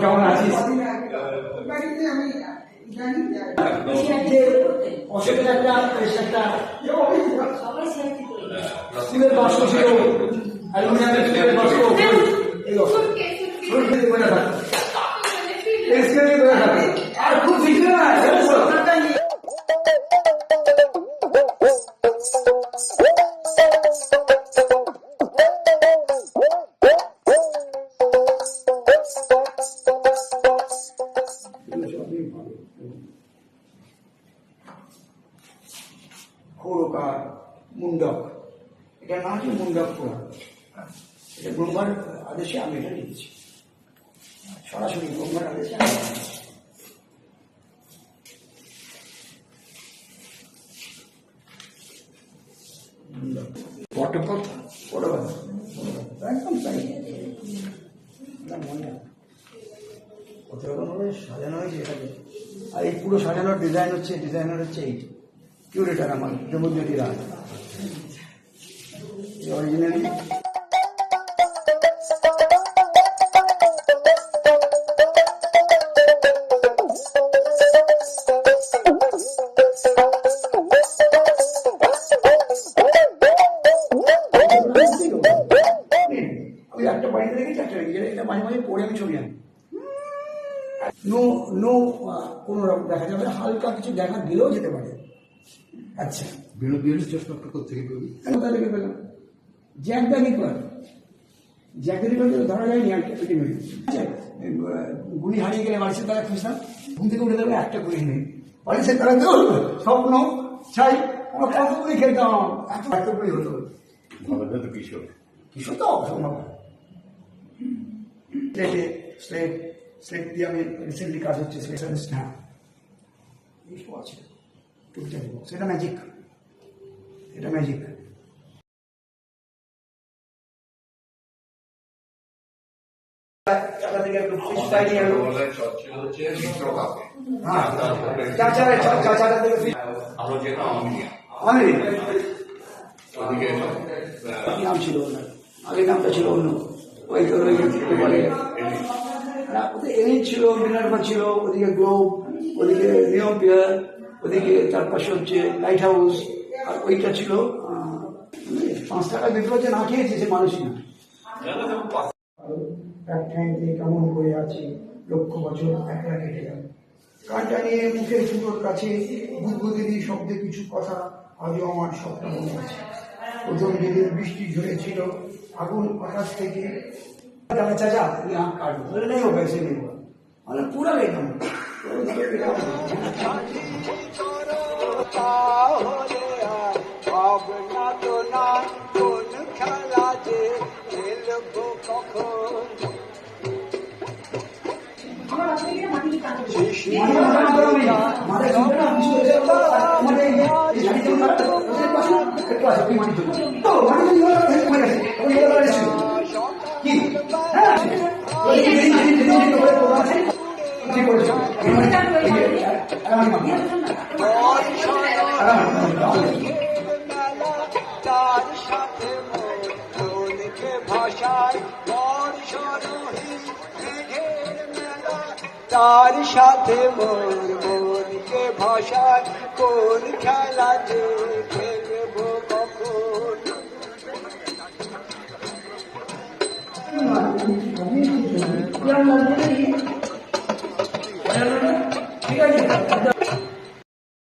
কেমন আছিস? স্কুলের বাস্ক ছিল, অ্যালুমিনিয়ামের স্কুলের বাস্ক, আর খুব শিখবে না। খোরকার মুন্ডক, এটা না হচ্ছে মুন্ডক পোড়া, এটা ব্রহ্মার আদেশে আমি এটা লিখেছি, সরাসরি ব্রহ্মার আদেশে আমি একদম তাই কত রকম ভাবে সাজানো হয়েছে এটাকে। আর এই পুরো সাজানোর ডিজাইনার হচ্ছে এই কিউরেটার আমার দেবজ্যোতি রায়, অরিজিনালি ওই একটা বাড়িতে দেখেছি, একটা রেখেছি, এটা মাঝে মাঝে পড়ে আমি ছবি আনি। নো কোনো রকম দেখা যাবে, হালকা কিছু দেখা দিলেও যেতে পারে। আচ্ছা, বিরোধী চশমাটা কোথেকে পেলি? কোথা থেকে পেলাম? Jack the Ripper, Jack the Ripper ধরা যায়নি আর গুলি হারিয়ে গেলে বাড়িতে তারা খুঁজতাম, ঘুম থেকে উঠে দেবে একটা গুলি নেই, বাড়িতে তারা স্বপ্ন চাই, আমরা কতগুলি খেলতাম, এত গুলি হতো। কিশোর কিশোর তো অসম্ভব। স্লেট দিয়ে আমি রিসেন্টলি কাজ হচ্ছে, হ্যাঁ এইসব আছে টুকটাক, সেটা ম্যাজিক, এটা ম্যাজিক। নাম ছিল আগের নামটা ছিল অন্য, ওই এলিট ছিল, মিনার্ভা ছিল, ওদিকে গ্লোব, ওদিকে নিওপিয়ার, ওদিকে তার পাশে হচ্ছে লাইট হাউস, আর ওইটা ছিল 5 টাকা বিপ্লব যে না খেয়েছে সে মানুষই না। কেমন করে আছি, লক্ষ বছর একলা কেটে গেল, কানটা নিয়ে মুখের সুতোর কাছে বুদবুদিনী শব্দে কিছু কথা আজও আমার স্বপ্ন মনে আছে। প্রথম যেদিন বৃষ্টি ঝরেছিল, আগুন আকাশ থেকে চাচা কাটবো নেই, ও বেশি নেই, মানে পুরা লেখা তার সাথে মোর মনকে ভাষায় কোন খেলা যে খেলবো কখন। ঠিক আছে।